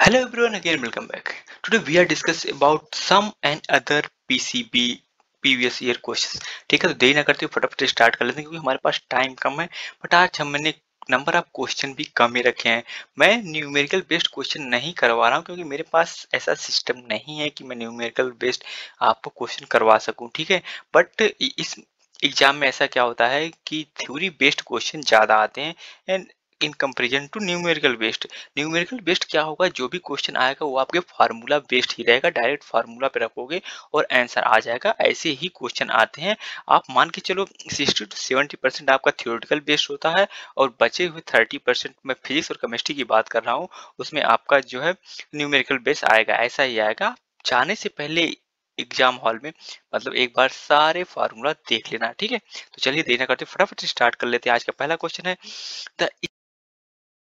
Hello everyone, again welcome back. Today we are discussing about some and other PCB previous year questions. ठीक है, तो देरी ना करते हुए फटाफट स्टार्ट कर लेते हैं क्योंकि हमारे पास टाइम कम है। बट आज हमने नंबर ऑफ क्वेश्चन भी कम ही रखे हैं। मैं न्यूमेरिकल बेस्ड क्वेश्चन नहीं करवा रहा हूँ क्योंकि मेरे पास ऐसा सिस्टम नहीं है कि मैं न्यूमेरिकल बेस्ड आपको क्वेश्चन करवा सकूँ, ठीक है। बट इस एग्जाम में ऐसा क्या होता है कि थ्योरी बेस्ड क्वेश्चन ज़्यादा आते हैं and in comparison to numerical based. Numerical based क्या होगा, जो भी क्वेश्चन आएगा वो आपके फार्मूला बेस्ड ही रहेगा, डायरेक्ट फार्मूला पे रखोगे और आंसर आ जाएगा। ऐसे ही क्वेश्चन आते हैं। आप मान के चलो 60 to 70% आपका थ्योरेटिकल बेस्ड होता है और बचे हुए 30% मैं फिजिक्स और केमिस्ट्री की बात कर रहा हूँ, उसमें आपका जो है न्यूमेरिकल बेस्ड आएगा। ऐसा ही आएगा। जाने से पहले एग्जाम हॉल में मतलब एक बार सारे फार्मूला देख लेना, ठीक है। तो चलिए देना करते फटाफट से स्टार्ट कर लेते हैं। आज का पहला क्वेश्चन है द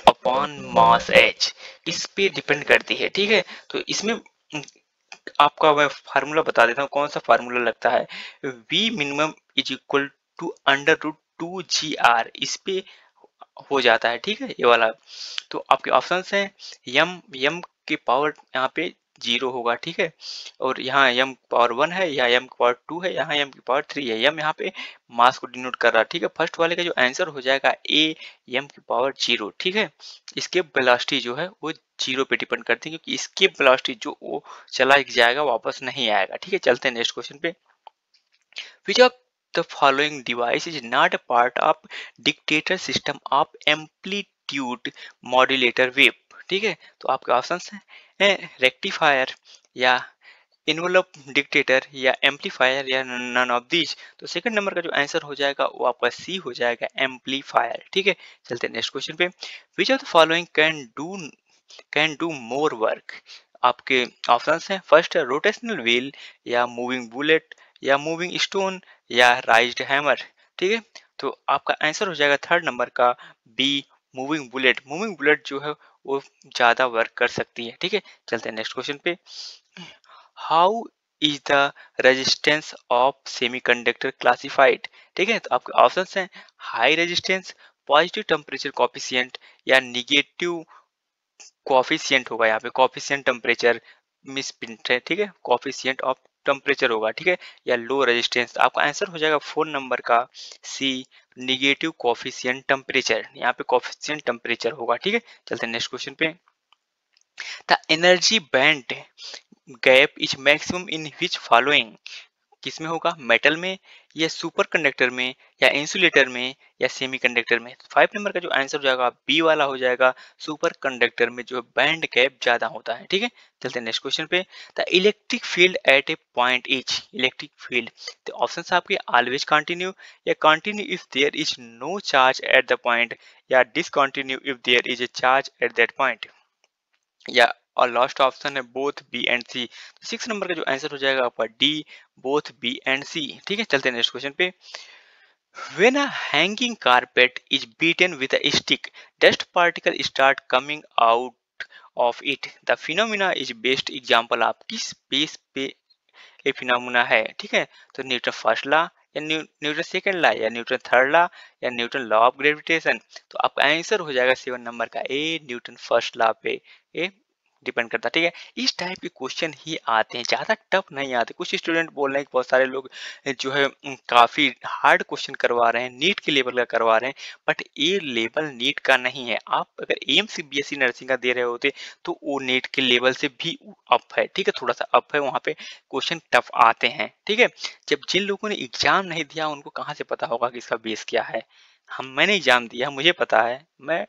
अपॉन मास एच, इस पे डिपेंड करती है, ठीक है। तो इसमें आपका मैं फार्मूला बता देता हूँ कौन सा फार्मूला लगता है। V minimum is equal to under root 2 GR, इस पे हो जाता है, ठीक है, ये वाला। तो आपके ऑप्शंस हैं यम यम के पावर यहाँ पे 0 होगा, ठीक है। और यहाँ यम पावर 1 है, या यम पावर 2 है, यहाँ यम की पावर 3 है। यम यहाँ पे मास को डिनोट कर रहा है, ठीक है। फर्स्ट वाले का जो आंसर हो जाएगा ए यम की पावर 0, ठीक है। इसके वेलोसिटी जो है वो 0 पे डिपेंड करती है क्योंकि इसके वेलोसिटी जो वो चला जाएगा वापस नहीं आएगा, ठीक है। चलते हैं नेक्स्ट क्वेश्चन पे। Which of the following device is not a part of dictator system of amplitude modulator wave, ठीक है। तो आपके ऑप्शंस हैं रेक्टिफायर या इन्वेलप डिक्टेटर या एम्पलीफायर या नन ऑफ दीज। तो सेकंड नंबर का जो आंसर हो जाएगा वो आपका सी हो जाएगा, एम्पलीफायर, ठीक है। चलते हैं नेक्स्ट क्वेश्चन पे। Which of the following can do more work. आपके ऑप्शंस हैं फर्स्ट रोटेशनल व्हील या मूविंग बुलेट या मूविंग स्टोन या राइज्ड हैमर, ठीक है। तो आपका आंसर हो जाएगा थर्ड नंबर का B, moving bullet. Moving bullet जो है वो ज्यादा वर्क कर सकती है, ठीक है। चलते हैं नेक्स्ट क्वेश्चन पे। How is the resistance of semiconductor classified, ठीक है। तो आपके ऑप्शंस हैं high resistance, positive temperature coefficient या निगेटिव कॉफिशिएंट होगा। यहाँ पे कॉफिशिएंट टेम्परेचर मिस प्रिंट है, ठीक है। कॉफिशिएंट ऑफ टेम्परेचर होगा, ठीक है, या लो रेजिस्टेंस। आपका आंसर हो जाएगा फोर नंबर का सी, निगेटिव कॉफिशिएंट टेम्परेचर। यहाँ पे कॉफिशिएंट टेम्परेचर होगा, ठीक है। चलते हैं नेक्स्ट क्वेश्चन पे। The energy band gap is maximum in which following, किस में होगा, मेटल में या सुपर कंडक्टर में या इंसुलेटर में या सेमीकंडक्टर में। फाइव नंबर का जो आंसर हो जाएगा बी वाला हो जाएगा, सुपर कंडक्टर में जो बैंड गैप ज्यादा होता है, ठीक है। चलते हैं नेक्स्ट क्वेश्चन पे। The electric field at a point is, electric field, तो ऑप्शन आपके ऑलवेज कंटिन्यू या continue if there is no charge at the point या discontinue if there is a charge at that point, या और last option है both B and C. तो six number का जो आंसर हो जाएगा आपका D, both B and C, ठीक है। चलते हैं नेक्स्ट क्वेश्चन पे। When a hanging carpet is beaten with a stick, dust particles start coming out of it. The phenomena is best example आप किस बेस पे ये फिनोमिना है, ठीक है। तो न्यूटन फर्स्ट लॉ या न्यूटन सेकंड लॉ या न्यूटन थर्ड लॉ या न्यूटन लॉ ऑफ ग्रेविटेशन। तो आपका आंसर हो जाएगा सेवन नंबर का ए, न्यूटन फर्स्ट लॉ पे ए डिपेंड करता है, ठीक है। इस टाइप के क्वेश्चन ही आते हैं, ज्यादा टफ नहीं आते। कुछ स्टूडेंट बोल रहे हैं कि बहुत सारे लोग जो है काफी हार्ड क्वेश्चन करवा रहे हैं, नीट के लेवल का करवा रहे हैं। बट ये लेवल नीट का नहीं है। आप अगर एम्स बीएससी नर्सिंग का दे रहे होते तो वो नीट के लेवल से भी अप है, ठीक है, थोड़ा सा अप है, वहाँ पे क्वेश्चन टफ आते हैं, ठीक है। जब जिन लोगों ने एग्जाम नहीं दिया उनको कहाँ से पता होगा कि इसका बेस क्या है। मैंने एग्जाम दिया, मुझे पता है। मैं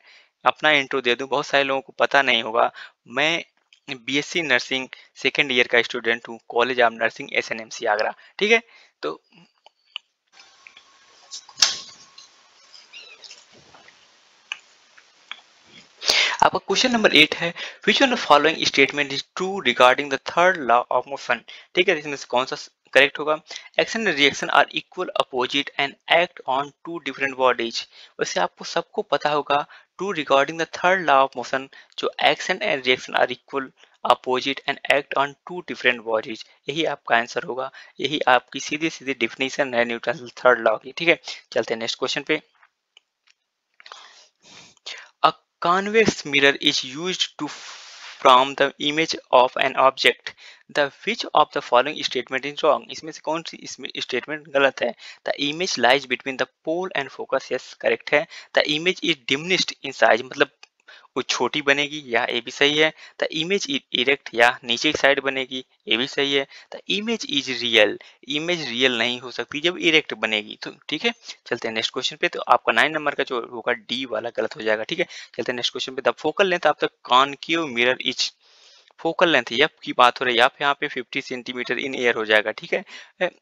अपना इंट्रो दे दूं, बहुत सारे लोगों को पता नहीं होगा। मैं बीएससी नर्सिंग सेकेंड ईयर का स्टूडेंट हूँ, college of nursing SNMC Agra, ठीक है। तो आपका क्वेश्चन नंबर 8 है, which one following statement is true regarding the third law of motion, ठीक है। इसमें से कौन सा करेक्ट होगा। Action and reaction are equal opposite and act on two different bodies. वैसे आपको सबको पता होगा true regarding the third law of motion, जो action and reaction are equal opposite and act on two different bodies, यही आपका answer होगा। यही आपकी सीधी सीधी डिफिनेशन है न्यूटन थर्ड लॉ की, ठीक है। चलते हैं नेक्स्ट क्वेश्चन पे। A convex mirror is used to from the image of an object, the which of the following statement is wrong? इसमें से कौन सी इसमें स्टेटमेंट गलत है? The image lies between the pole and focus, yes correct है. The image is diminished in size, मतलब वो छोटी बनेगी, या ये भी सही है. द इमेज इज इरेक्ट, या नीचे की साइड बनेगी, ये भी सही है. The image is real, image real नहीं हो सकती जब इरेक्ट बनेगी. तो ठीक है, चलते हैं नेक्स्ट क्वेश्चन पे. तो आपका 9 नंबर का जो होगा डी वाला गलत हो जाएगा. ठीक है, चलते हैं नेक्स्ट क्वेश्चन पे. The focal length of the concave mirror is, focal length F की बात हो रही है, एफ यहाँ पे 50 सेंटीमीटर इन एयर हो जाएगा. ठीक है,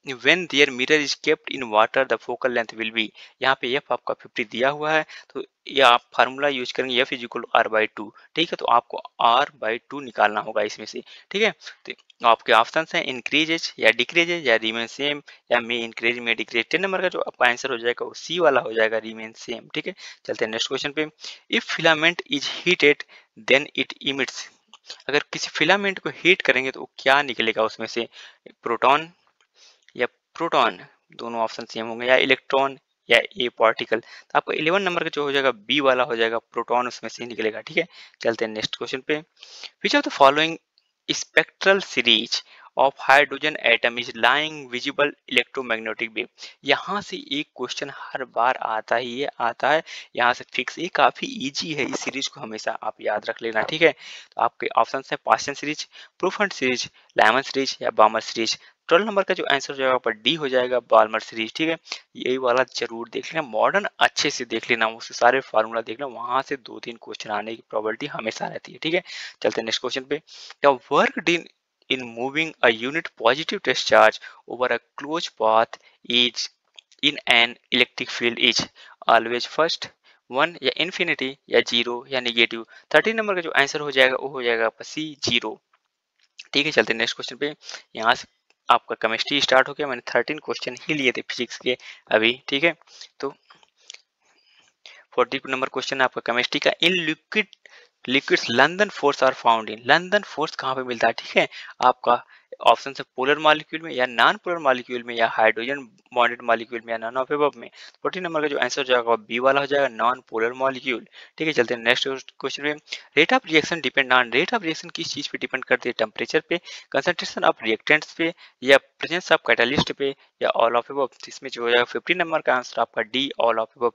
when there mirror is kept in water the focal length will be, यहाँ पे एफ आपका 50 दिया हुआ है, तो ये आप फार्मूला यूज करेंगे f is equal r by two. ठीक है, तो आपको आर बाई टू निकालना होगा इसमें से. ठीक है, तो आपके ऑप्शन हैं इंक्रीजेज या डिक्रीजेज या रिमेन सेम या मे इंक्रीज में डिक्रीज. 10 नंबर का जो आपका आंसर हो जाएगा वो सी वाला हो जाएगा, रिमेन सेम. ठीक है, चलते हैं नेक्स्ट क्वेश्चन पे. If filament is heated then it emits, अगर किसी फिलामेंट को हीट करेंगे तो क्या निकलेगा उसमें से, प्रोटॉन या प्रोटॉन, दोनों ऑप्शन सेम होंगे, या इलेक्ट्रॉन या ए पार्टिकल. तो आपको 11 नंबर का जो हो जाएगा बी वाला हो जाएगा, प्रोटॉन उसमें से निकलेगा. ठीक है, चलते हैं नेक्स्ट क्वेश्चन पे. Which of the following spectral series of hydrogen atom is lying visible electromagnetic wave. यहाँ से एक क्वेश्चन हर बार आता ही है, आता है यहाँ से फिक्स. ये काफी इजी है, इस सीरीज को हमेशा आप याद रख लेना. ठीक है, तो आपके ऑप्शन है Paschen series, Pfund series, Lyman series या बामर सीरीज. 12 नंबर का जो आंसर हो जाएगा पर डी हो जाएगा, बाल्मर सीरीज. ठीक है, यही वाला जरूर देख लेना, मॉडर्न अच्छे से देख लेना, उससे सारे फार्मूला देख लेना, वहां से 2-3 क्वेश्चन आने की प्रोबेबिलिटी हमेशा रहती है. ठीक है, चलते हैं नेक्स्ट क्वेश्चन पे. The work done in moving a unit positive test charge over a closed path is in an electric field is always first, one या इन्फिनिटी या जीरो या निगेटिव. 13 नंबर का जो आंसर हो जाएगा वो हो जाएगा आपका सी, जीरो. ठीक है, चलते हैं नेक्स्ट क्वेश्चन पे. यहाँ से आपका केमिस्ट्री स्टार्ट हो गया, मैंने 13 क्वेश्चन ही लिए थे फिजिक्स के अभी. ठीक है, तो 40 नंबर क्वेश्चन आपका केमिस्ट्री का. In liquids London force are found in, London force कहाँ पे मिलता है. ठीक है, आपका ऑप्शन है पोलर मॉलिक्यूल में या नॉन पोलर मॉलिक्यूल में या हाइड्रोजन बॉन्डेड मॉलिक्यूल में या नॉन ऑफ एबव में. 14 नंबर का जो आंसर हो जाएगा बी वाला हो जाएगा, नॉन पोलर मॉलिक्यूल. ठीक है, चलते हैं नेक्स्ट क्वेश्चन में. Rate of reaction depend on, rate of reaction किस चीज पे डिपेंड करती है, टेम्परेचर पे, कंसंट्रेशन ऑफ रिएक्टेंट्स पे, या प्रेजेंस ऑफ कैटालिस्ट पे, या ऑल ऑफ एबव. इसमें जो हो जाएगा 15 नंबर का आंसर आपका डी, ऑल ऑफ एबव.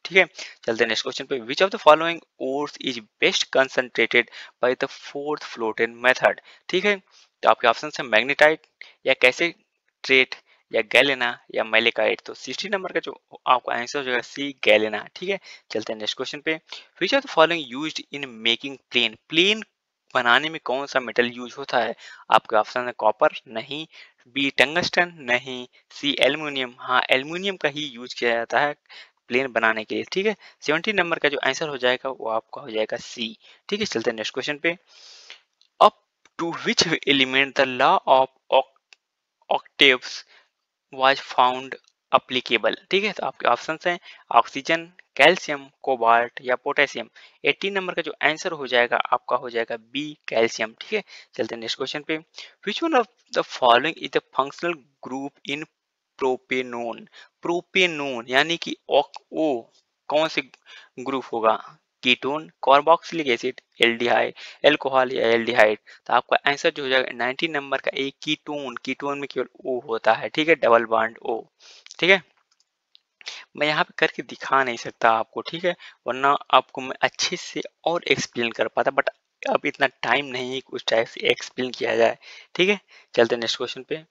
ठीक है, चलते हैं नेक्स्ट क्वेश्चन पे. Which of the following ores is best concentrated by the froth flotation method. ठीक है, तो आपके ऑप्शन है मैग्नेटाइट या कैसेट्रेट या गैलेना या मैलेकाइट. तो 60 नंबर का जो आपका आंसर हो जाएगा सी, गैलेना. ठीक है, चलते हैं नेक्स्ट क्वेश्चन पे. Which of the following used in making plane, plane बनाने में कौन सा मेटल यूज होता है. आपके ऑप्शन है कॉपर, नहीं. बी टंगस्टन, नहीं. सी एल्यूमिनियम, हाँ एल्यूमिनियम का ही यूज किया जाता है प्लेन बनाने के लिए. ठीक है, 70 नंबर का जो आंसर हो जाएगा वो आपका हो जाएगा सी. ठीक है, चलते हैं नेक्स्ट क्वेश्चन पे. Up to which element the law of octaves was found applicable. ठीक है, तो आपके ऑप्शन हैं ऑक्सीजन, कैल्शियम, कोबाल्ट या पोटेशियम. 18 नंबर का जो आंसर हो जाएगा आपका हो जाएगा बी, कैल्शियम. ठीक है, चलते हैं नेक्स्ट क्वेश्चन पे. Which one of the following is the functional group in propanone, propanone यानी कि ओ कौन से ग्रुप होगा, ketone, carboxylic acid, aldehyde, alcohol या एल्डिहाइड. तो आपका आंसर जो हो जाएगा 19 नंबर का ए, कीटोन. कीटोन में केवल ओ होता है. ठीक है, डबल बॉन्ड ओ. ठीक है, मैं यहाँ पे करके दिखा नहीं सकता आपको. ठीक है, वरना आपको मैं अच्छे से और एक्सप्लेन कर पाता, बट अब इतना टाइम नहीं है उस टाइप से एक्सप्लेन किया जाए. ठीक है, चलते नेक्स्ट क्वेश्चन पे.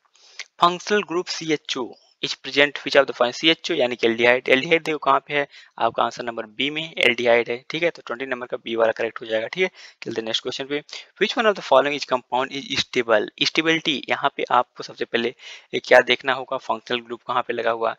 Functional group CHO is present which of the following, CHO यानी कि एल्डिहाइड. एल्डिहाइड देखो कहाँ पे है, आपका आंसर नंबर बी में एल्डिहाइड है. ठीक है, तो 20 नंबर का बी वाला करेक्ट हो जाएगा. ठीक है, चलते नेक्स्ट क्वेश्चन पे. Which one of the following is compound is stable, stability. यहाँ पे आपको सबसे पहले क्या देखना होगा, फंक्शनल ग्रुप कहाँ पे लगा हुआ,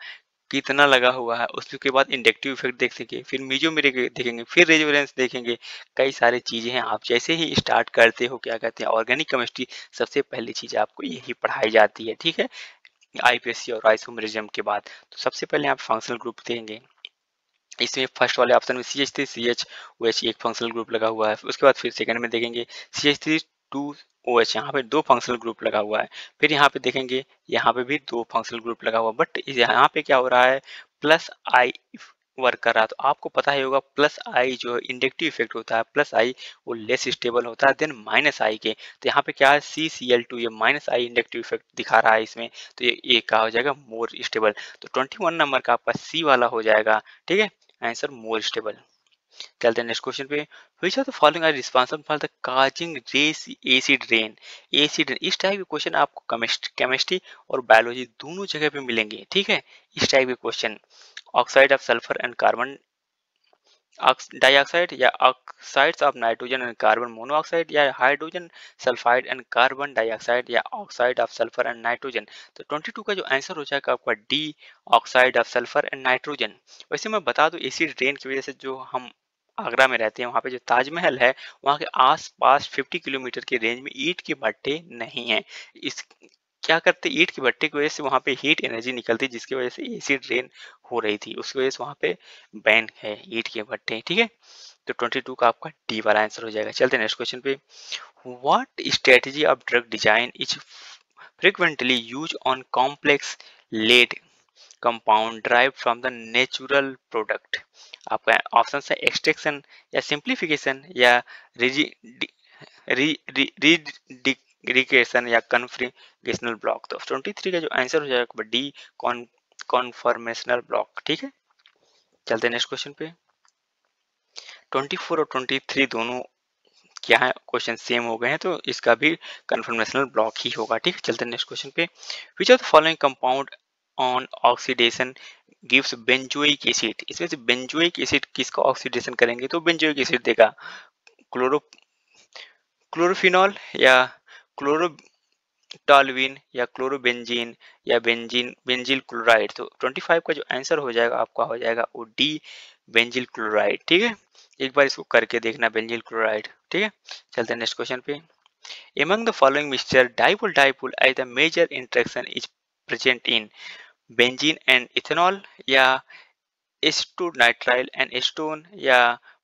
कितना लगा हुआ है, उसके बाद इंडक्टिव इफेक्ट देख सके, फिर मीजोमेरिक देखेंगे, फिर रेजोनेंस देखेंगे. कई सारी चीजें हैं, आप जैसे ही स्टार्ट करते हो क्या कहते हैं ऑर्गेनिक केमिस्ट्री, सबसे पहली चीज आपको यही पढ़ाई जाती है. ठीक है, आईपीएससी और आइसोमेरिज्म के बाद. तो सबसे पहले आप फंक्शनल ग्रुप देंगे, इसमें फर्स्ट वाले ऑप्शन में CH3 CH एक फंक्शनल ग्रुप लगा हुआ है. उसके बाद फिर सेकंड में देखेंगे CH3 2OH, यहाँ पे दो फंक्शनल ग्रुप लगा हुआ है. फिर यहाँ पे देखेंगे यहाँ पे भी दो फंक्शनल ग्रुप लगा हुआ, बट यहाँ पे क्या हो रहा है, प्लस आई वर्क कर रहा, तो आपको पता ही होगा प्लस आई जो इंडक्टिव इफेक्ट होता है, प्लस आई वो लेस स्टेबल होता है देन माइनस आई के। तो यहाँ पे क्या है, CCl2 ये माइनस आई इंडक्टिव इफेक्ट दिखा रहा है इसमें, तो ये क्या हो जाएगा, मोर स्टेबल। तो 21 नंबर का आपका सी वाला हो जाएगा, ठीक है, आंसर मोर स्टेबल। चलते हैं नेक्स्ट क्वेश्चन पे। Which are the following are responsible for the causing रेस एसिड रेन। एसिड रेन, इस टाइप के क्वेश्चन आपको केमिस्ट्री और बायोलॉजी दोनों जगह पे मिलेंगे, ठीक है, इस टाइप के question. Oxide of sulphur and carbon dioxide, या oxides of nitrogen and carbon monoxide, या hydrogen sulphide and carbon dioxide, या oxide of sulphur and nitrogen. तो 22 का जो आंसर हो जाएगा आपका D, oxide of sulphur and nitrogen. वैसे मैं बता दूं, एसिड रेन की वजह से जो हम आगरा में रहते हैं वहाँ पे जो ताजमहल है वहाँ के आसपास 50 किलोमीटर के रेंज में ईंट के भट्टे नहीं हैं। इस क्या करते, ईंट के भट्टे की वजह से वहाँ पे हीट एनर्जी निकलती जिसकी वजह से एसिड रेन हो रही थी, उसकी वजह से वहाँ पे बैन है ईंट के भट्टे, ठीक है। तो 22 का आपका डी वाला आंसर हो जाएगा। चलते हैं नेक्स्ट क्वेश्चन पे। What strategy of drug design is frequently used on complex lead compound derived from the natural product। आपका ऑप्शन है एक्सट्रैक्शन, या सिंप्लीफिकेशन, या रिडिकेशन, या कन्फर्मेशनल ब्लॉक। तो 23 का जो आंसर हो जाएगा डी, कॉन्फर्मेशनल ब्लॉक, ठीक है। चलते हैं नेक्स्ट क्वेश्चन पे। 24 और 23 दोनों क्या है, क्वेश्चन सेम हो गए हैं, तो इसका भी कन्फर्मेशनल ब्लॉक ही होगा, ठीक है। चलते हैं नेक्स्ट क्वेश्चन पे। Which of the following compound on oxidation gives benzoic acid. इसमें से बेंजोइक एसिड किसका ऑक्सीडेशन करेंगे तो बेंजोइक एसिड देगा, क्लोरो क्लोरोफिनॉल, या क्लोरोटॉल्विन, या क्लोरोबेंजीन, या बेंजील क्लोराइड। तो 25 का जो आंसर हो जाएगा आपका हो जाएगा वो डी, बेंजील क्लोराइड, ठीक है। एक बार इसको करके देखना, बेंजील क्लोराइड, ठीक है। चलते हैं नेक्स्ट क्वेश्चन पे। Among the following mixture, dipole as the major interaction is present in benzene and ethanol, या H2 nitrile and acetone, या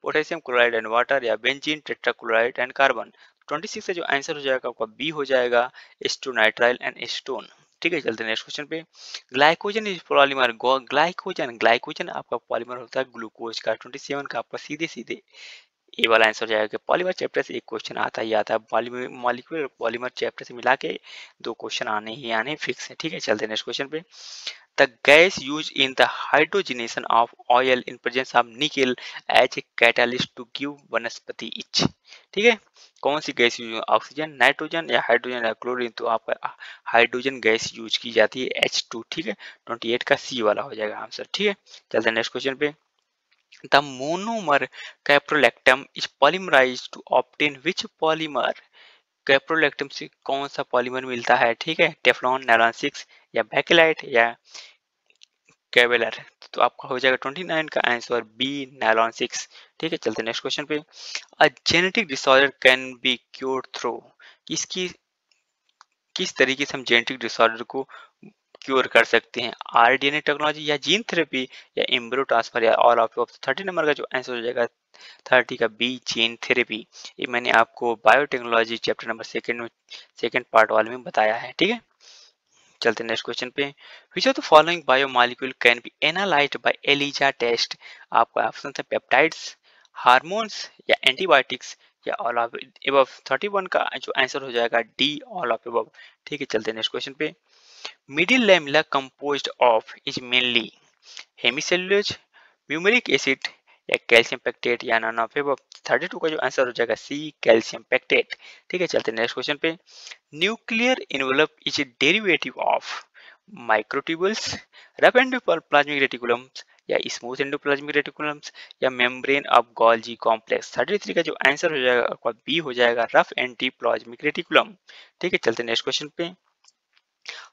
पोटेशियम क्लोराइड एंड वाटर, या बेंजीन टेट्राक्लोराइड एंड कार्बन। 26 से जो आंसर हो जाएगा आपका बी हो जाएगा, H2 nitrile एंड एस्टोन, ठीक है। चलते हैं नेक्स्ट क्वेश्चन पे। ग्लाइकोजन इज पॉलीमर, ग्लाइकोजन आपका पॉलीमर होता है ग्लूकोज का। 27 का आपका सीधे सीधे ये वाला आंसर हो जाएगा कि पॉलीमर चैप्टर से एक क्वेश्चन आता ही आता है, मॉलिक्यूलर पॉलीमर चैप्टर से मिला के दो क्वेश्चन आने ही आने फिक्स है, ठीक है। चलते हैं नेक्स्ट क्वेश्चन पे। The gas use in the hydrogenation of oil in presence of nickel as a catalyst to give vanaspati each, ठीक है। कौन सी गैस यूज, ऑक्सीजन, नाइट्रोजन, या हाइड्रोजन, या क्लोरीन। तो आपका हाइड्रोजन गैस यूज की जाती है, H2, ठीक है। 28 का सी वाला हो जाएगा आंसर, ठीक है। चलते हैं नेक्स्ट क्वेश्चन पे। The monomer caprolactam is polymerized to obtain which polymer। Caprolactam से कौन सा पॉलीमर मिलता है, ठीक है, टेफ्लॉन, नायलॉन 6, या बैकेलाइट, या केवेलर। तो आपका हो जाएगा 29 का आंसर बी, नायलॉन 6, ठीक है। चलते नेक्स्ट क्वेश्चन पे। A genetic disorder can be cured through, किसकी किस तरीके से हम जेनेटिक डिसऑर्डर को क्योर कर सकते हैं, आरडीएनए टेक्नोलॉजी, या जीन थेरेपी, या एम्ब्रियो ट्रांसफर, या ऑल ऑफ। 30 नंबर का जो आंसर हो जाएगा 30 का बी, जीन थेरेपी। ये मैंने आपको biotechnology chapter number second part वाले में बताया है, ठीक है। चलते नेक्स्ट क्वेश्चन पे। Which of the following biomolecule can be analysed by ELISA test. आपका ऑप्शन है पेप्टाइड्स, हार्मोन्स, या एंटीबायोटिक्स, या ऑल ऑफ एबव। 31 का जो आंसर हो जाएगा डी, ऑल ऑफ एबव, ठीक है। चलते नेक्स्ट क्वेश्चन पे। Middle lamella composed of is mainly hemicellulose, म्यूमेरिक एसिड, या कैल्शियम पेक्टेट, या नॉन ऑफ एबव। 32 का जो आंसर हो जाएगा सी, कैल्शियम पेक्टेट, ठीक है। चलते हैं नेक्स्ट क्वेश्चन पे। Nuclear envelope is a derivative of microtubules, rough endoplasmic reticulums, या स्मूथ एंडोप्लाज्मिक रेटिकुलम्स, या मेम्ब्रेन ऑफ गोल्जी कॉम्प्लेक्स। 33 का जो आंसर हो जाएगा आपका बी हो जाएगा, रफ एंटीप्लाज्मिक रेटिकुलम, ठीक है। चलते हैं नेक्स्ट क्वेश्चन पे।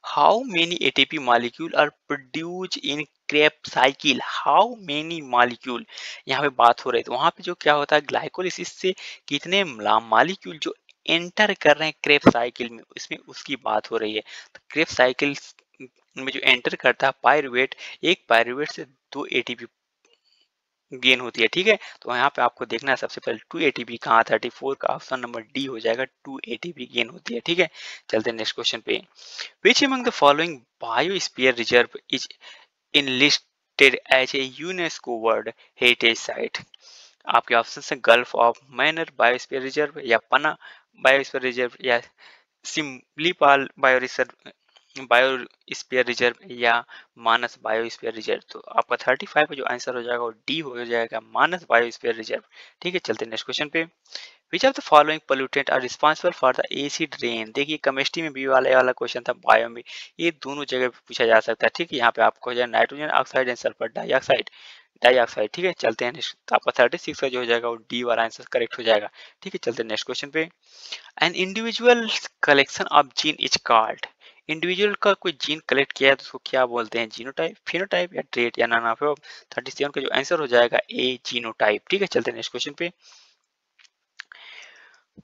How many ATP molecule are produced in Krebs cycle? How many molecule? यहाँ पे बात हो रही है, तो वहाँ पे जो क्या होता है, ग्लाइकोलिसिस से कितने मॉलिक्यूल जो एंटर कर रहे हैं क्रेब्स साइकिल में, इसमें उसकी बात हो रही है। तो क्रेब्स साइकिल में जो एंटर करता है पायरुवेट, एक पायरुवेट से 2 ATP गेन होती है, ठीक है। तो यहाँ पे आपको देखना है सबसे पहले 2 ATP कहाँ, 34 का ऑप्शन नंबर डी हो जाएगा, 2 ATP गेन होती है, ठीक है। चलते हैं नेक्स्ट क्वेश्चन पे। Which among the following biosphere reserve is enlisted rated as a UNESCO world heritage site. आपके ऑप्शन है Gulf of Mannar biosphere reserve, या पना बायोस्फीयर रिजर्व, या सिमलीपाल बायोस्फीयर रिजर्व, या मानस बायोस्फीयर रिजर्व। तो आपका 35 का जो आंसर हो जाएगा वो डी हो जाएगा, मानस बायोस्फीयर रिजर्व। ठीक है, चलते नेक्स्ट क्वेश्चन पे। Which of the following pollutant are responsible for the acid rain. देखिए केमिस्ट्री में भी वाला क्वेश्चन था, बायो में ये दोनों जगह पे पूछा जा सकता है। ठीक है, यहाँ पे आपको हो जाए nitrogen oxide and sulphur dioxide, ठीक है। चलते हैं नेक्स्ट, तो आपका 36 का जो हो जाएगा वो डी वाला आंसर करेक्ट हो जाएगा। ठीक है, चलते हैं नेक्स्ट क्वेश्चन पे। An individual collection of gene is called. Individual का कोई जीन कलेक्ट किया है तो उसको क्या बोलते हैं, जीनोटाइप, फिनोटाइप, या ट्रेट, या नन ऑफ। 37 का जो आंसर हो जाएगा ए, जीनोटाइप। ठीक है, चलते हैं नेक्स्ट क्वेश्चन पे।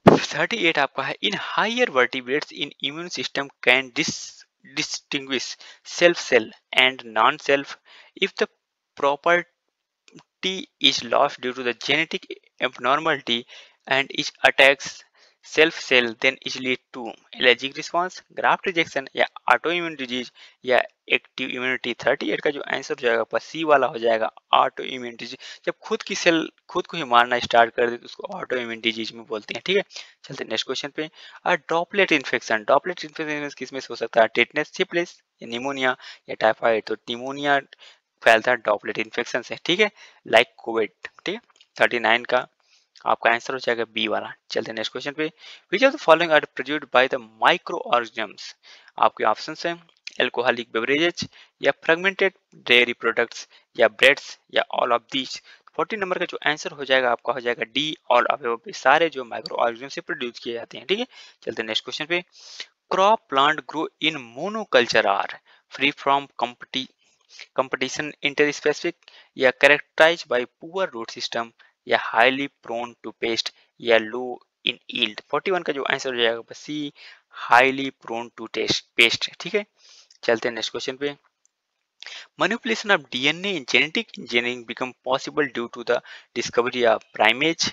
38 आपका है, in higher vertebrates in immune system can distinguish self cell and non self if the property is lost due to the genetic abnormality and it attacks self cell, then it lead to allergic response, graft rejection, या autoimmune disease, या active immunity. 38 का जो answer हो जाएगा पर सी वाला हो जाएगा, ऑटो इम्यून डिजीज। जब खुद की सेल खुद को ही मारना स्टार्ट कर दे तो उसको ऑटो इम्यून डिजीज में बोलते हैं। ठीक है, चलते नेक्स्ट क्वेश्चन पे। ड्रॉपलेट इन्फेक्शन, ड्रॉपलेट इन्फेक्शन किस में से हो सकता है, टेटनस, सिफिलिस, या निमोनिया, या टाइफाइड। तो निमोनिया फैलता है ड्रॉपलेट इन्फेक्शन से। ठीक है, लाइक कोविड। ठीक है, 39 का आपका आंसर हो जाएगा बी वाला। चलते हैं नेक्स्ट क्वेश्चन पे। Which of the following are produced by the micro organisms. आपके ऑप्शंस हैं एल्कोहलिक बेवरेजेस, या फ्रेगमेंटेड डेयरी प्रोडक्ट्स, या ब्रेड्स, या ऑल ऑफ दीज। 40 नंबर का जो आंसर हो जाएगा आपका हो जाएगा डी, ऑल ऑफ। सारे जो माइक्रो ऑर्गेनिज्म से प्रोड्यूस किए जाते हैं। ठीक है, चलते हैं नेक्स्ट क्वेश्चन पे। Crop plant grow in monoculture are free from competition interspecific, या characterized by poor root system, या highly prone to pest, या low in yield। 41 का जो आंसर हो जाएगा सी, highly prone to pest। ठीक है, चलते हैं नेक्स्ट क्वेश्चन पे। Manipulation of DNA in genetic engineering become possible due to the discovery of primase,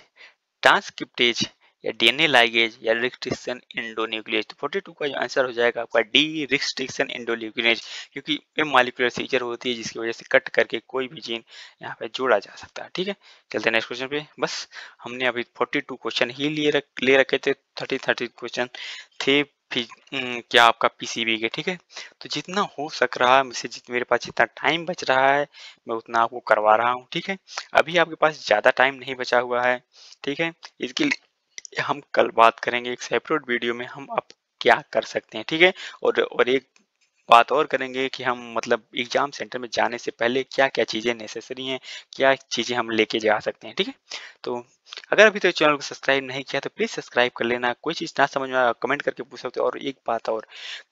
transcriptase, या डीएनए लाइगेज, या रिस्ट्रिक्शन एंडोन्यूक्लियस। 42 का जो आंसर हो जाएगा आपका डी, रिस्ट्रिक्शन एंडोन्यूक्लियस, क्योंकि ये मॉलिक्यूलर फीचर होती है जिसकी वजह से कट करके कोई भी जीन यहाँ पे जोड़ा जा सकता है। ठीक है, चलते हैं नेक्स्ट क्वेश्चन पे। बस हमने अभी 42 क्वेश्चन ही ले रखे थे, 30 क्वेश्चन थे क्या आपका पीसीबी के। ठीक है, तो जितना हो सक रहा है मुझसे, मेरे पास जितना टाइम बच रहा है मैं उतना आपको करवा रहा हूँ। ठीक है, अभी आपके पास ज़्यादा टाइम नहीं बचा हुआ है। ठीक है, इसके लिए हम कल बात करेंगे एक सेपरेट वीडियो में हम अब क्या कर सकते हैं। ठीक है, और एक बात और करेंगे कि हम मतलब एग्जाम सेंटर में जाने से पहले क्या क्या चीज़ें नेसेसरी हैं, क्या चीज़ें हम लेके जा सकते हैं। ठीक है, तो अगर अभी तक चैनल को सब्सक्राइब नहीं किया तो प्लीज़ सब्सक्राइब कर लेना। कोई चीज़ ना समझ में आया कमेंट करके पूछ सकते हो। और एक बात और,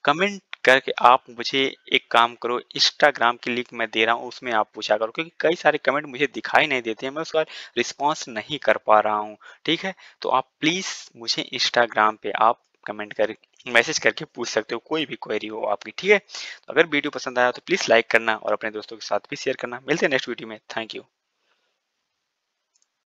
कमेंट करके आप मुझे एक काम करो, इंस्टाग्राम की लिंक मैं दे रहा हूँ उसमें आप पूछा करो, क्योंकि कई सारे कमेंट मुझे दिखाई नहीं देते हैं, मैं उसका रिस्पॉन्स नहीं कर पा रहा हूँ। ठीक है, तो आप प्लीज़ मुझे इंस्टाग्राम पे आप कमेंट कर मैसेज करके पूछ सकते हो, कोई भी क्वेरी हो आपकी। ठीक है, तो अगर वीडियो पसंद आया तो प्लीज़ लाइक करना और अपने दोस्तों के साथ भी शेयर करना। मिलते हैं नेक्स्ट वीडियो में। Thank you.